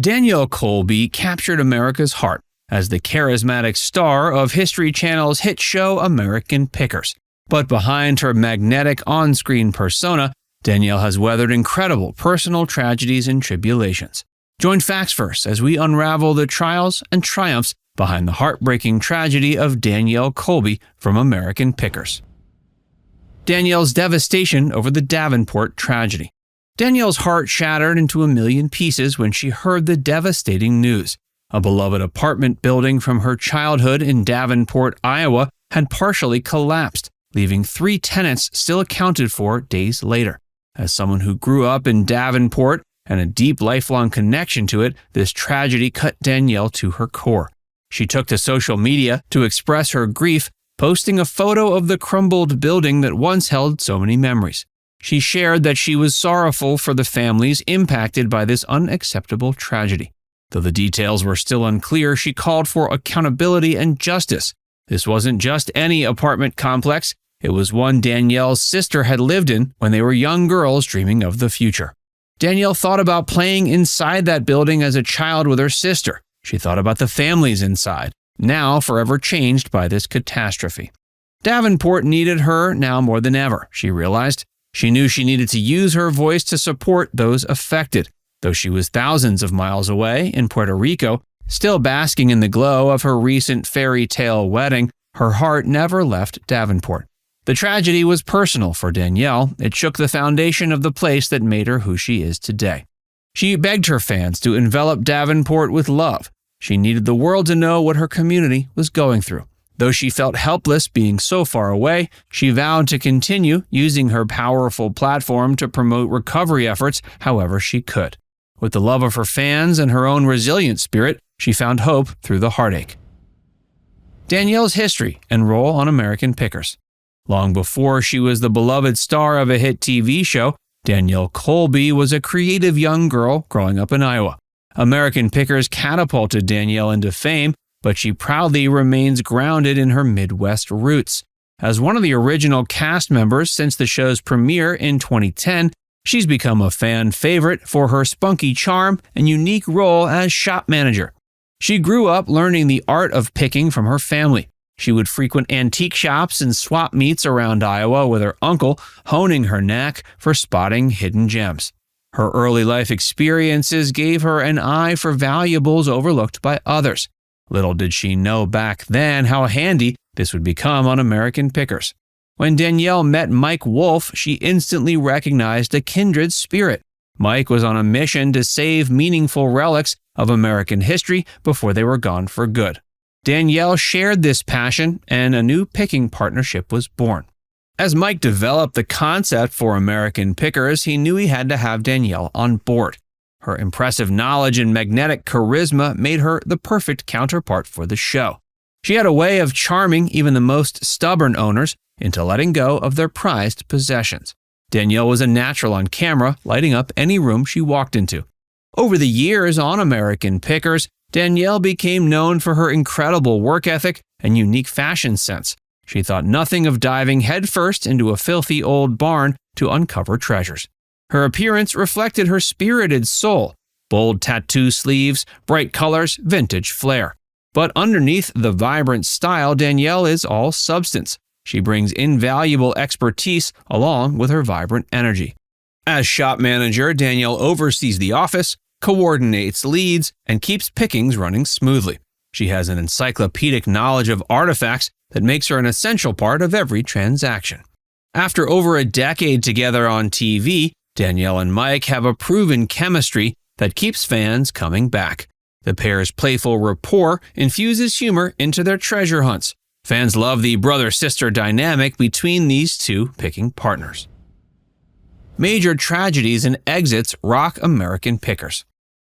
Danielle Colby captured America's heart as the charismatic star of History Channel's hit show American Pickers. But behind her magnetic on-screen persona, Danielle has weathered incredible personal tragedies and tribulations. Join FactsVerse as we unravel the trials and triumphs behind the heartbreaking tragedy of Danielle Colby from American Pickers. Danielle's devastation over the Davenport tragedy. Danielle's heart shattered into a million pieces when she heard the devastating news. A beloved apartment building from her childhood in Davenport, Iowa, had partially collapsed, leaving 3 tenants still accounted for days later. As someone who grew up in Davenport and a deep lifelong connection to it, this tragedy cut Danielle to her core. She took to social media to express her grief, posting a photo of the crumbled building that once held so many memories. She shared that she was sorrowful for the families impacted by this unacceptable tragedy. Though the details were still unclear, she called for accountability and justice. This wasn't just any apartment complex. It was one Danielle's sister had lived in when they were young girls dreaming of the future. Danielle thought about playing inside that building as a child with her sister. She thought about the families inside, now forever changed by this catastrophe. Davenport needed her now more than ever, she realized. She knew she needed to use her voice to support those affected. Though she was thousands of miles away in Puerto Rico, still basking in the glow of her recent fairy tale wedding, her heart never left Davenport. The tragedy was personal for Danielle. It shook the foundation of the place that made her who she is today. She begged her fans to envelop Davenport with love. She needed the world to know what her community was going through. Though she felt helpless being so far away, she vowed to continue using her powerful platform to promote recovery efforts however she could. With the love of her fans and her own resilient spirit, she found hope through the heartache. Danielle's history and role on American Pickers. Long before she was the beloved star of a hit TV show, Danielle Colby was a creative young girl growing up in Iowa. American Pickers catapulted Danielle into fame, but she proudly remains grounded in her Midwest roots. As one of the original cast members since the show's premiere in 2010, she's become a fan favorite for her spunky charm and unique role as shop manager. She grew up learning the art of picking from her family. She would frequent antique shops and swap meets around Iowa with her uncle, honing her knack for spotting hidden gems. Her early life experiences gave her an eye for valuables overlooked by others. Little did she know back then how handy this would become on American Pickers. When Danielle met Mike Wolfe, she instantly recognized a kindred spirit. Mike was on a mission to save meaningful relics of American history before they were gone for good. Danielle shared this passion, and a new picking partnership was born. As Mike developed the concept for American Pickers, he knew he had to have Danielle on board. Her impressive knowledge and magnetic charisma made her the perfect counterpart for the show. She had a way of charming even the most stubborn owners into letting go of their prized possessions. Danielle was a natural on camera, lighting up any room she walked into. Over the years on American Pickers, Danielle became known for her incredible work ethic and unique fashion sense. She thought nothing of diving headfirst into a filthy old barn to uncover treasures. Her appearance reflected her spirited soul, bold tattoo sleeves, bright colors, vintage flair. But underneath the vibrant style, Danielle is all substance. She brings invaluable expertise along with her vibrant energy. As shop manager, Danielle oversees the office, coordinates leads, and keeps pickings running smoothly. She has an encyclopedic knowledge of artifacts that makes her an essential part of every transaction. After over a decade together on TV, Danielle and Mike have a proven chemistry that keeps fans coming back. The pair's playful rapport infuses humor into their treasure hunts. Fans love the brother-sister dynamic between these two picking partners. Major tragedies and exits rock American Pickers.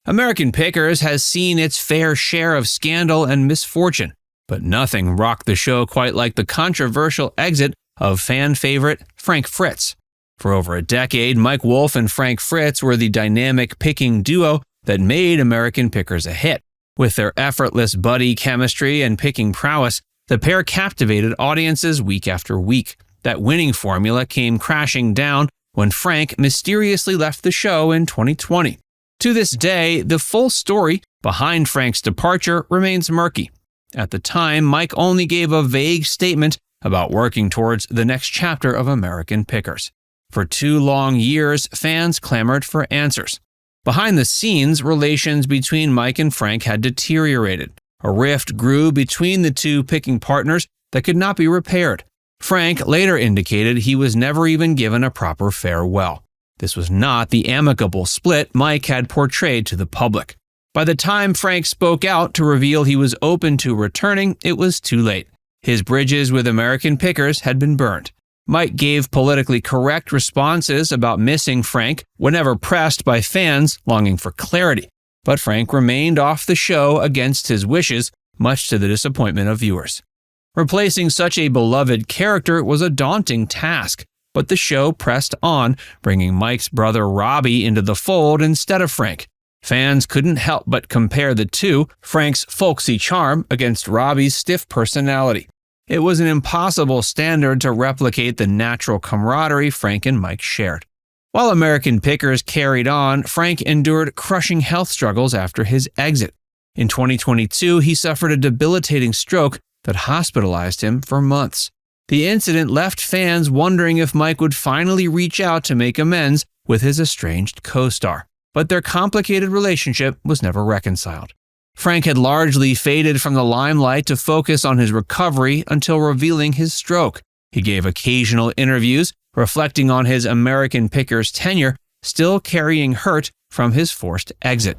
American Pickers has seen its fair share of scandal and misfortune, but nothing rocked the show quite like the controversial exit of fan favorite Frank Fritz. For over a decade, Mike Wolfe and Frank Fritz were the dynamic picking duo that made American Pickers a hit. With their effortless buddy chemistry and picking prowess, the pair captivated audiences week after week. That winning formula came crashing down when Frank mysteriously left the show in 2020. To this day, the full story behind Frank's departure remains murky. At the time, Mike only gave a vague statement about working towards the next chapter of American Pickers. For 2 long years, fans clamored for answers. Behind the scenes, relations between Mike and Frank had deteriorated. A rift grew between the two picking partners that could not be repaired. Frank later indicated he was never even given a proper farewell. This was not the amicable split Mike had portrayed to the public. By the time Frank spoke out to reveal he was open to returning, it was too late. His bridges with American Pickers had been burned. Mike gave politically correct responses about missing Frank whenever pressed by fans longing for clarity. But Frank remained off the show against his wishes, much to the disappointment of viewers. Replacing such a beloved character was a daunting task, but the show pressed on, bringing Mike's brother Robbie into the fold instead of Frank. Fans couldn't help but compare the two, Frank's folksy charm against Robbie's stiff personality. It was an impossible standard to replicate the natural camaraderie Frank and Mike shared. While American Pickers carried on, Frank endured crushing health struggles after his exit. In 2022, he suffered a debilitating stroke that hospitalized him for months. The incident left fans wondering if Mike would finally reach out to make amends with his estranged co-star. But their complicated relationship was never reconciled. Frank had largely faded from the limelight to focus on his recovery until revealing his stroke. He gave occasional interviews reflecting on his American Pickers tenure, still carrying hurt from his forced exit.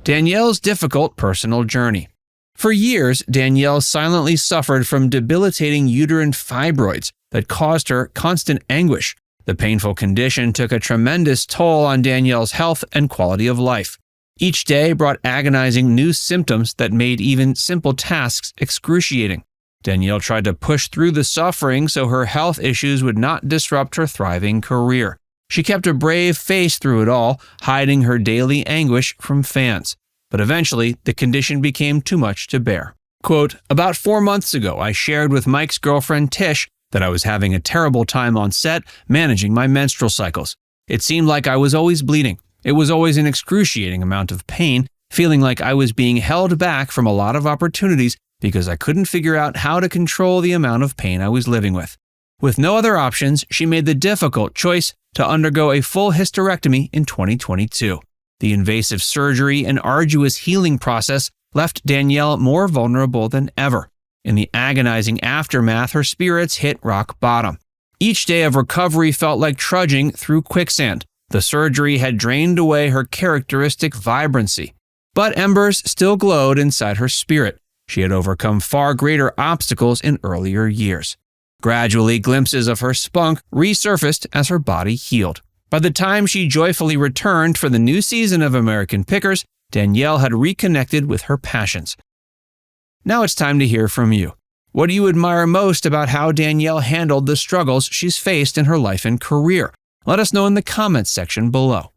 Danielle's difficult personal journey. For years, Danielle silently suffered from debilitating uterine fibroids that caused her constant anguish. The painful condition took a tremendous toll on Danielle's health and quality of life. Each day brought agonizing new symptoms that made even simple tasks excruciating. Danielle tried to push through the suffering so her health issues would not disrupt her thriving career. She kept a brave face through it all, hiding her daily anguish from fans. But eventually, the condition became too much to bear. Quote, "About 4 months ago, I shared with Mike's girlfriend Tish that I was having a terrible time on set managing my menstrual cycles. It seemed like I was always bleeding. It was always an excruciating amount of pain, feeling like I was being held back from a lot of opportunities because I couldn't figure out how to control the amount of pain I was living with. With no other options, she made the difficult choice to undergo a full hysterectomy in 2022. The invasive surgery and arduous healing process left Danielle more vulnerable than ever. In the agonizing aftermath, her spirits hit rock bottom. Each day of recovery felt like trudging through quicksand. The surgery had drained away her characteristic vibrancy. But embers still glowed inside her spirit. She had overcome far greater obstacles in earlier years. Gradually, glimpses of her spunk resurfaced as her body healed. By the time she joyfully returned for the new season of American Pickers, Danielle had reconnected with her passions. Now it's time to hear from you. What do you admire most about how Danielle handled the struggles she's faced in her life and career? Let us know in the comments section below.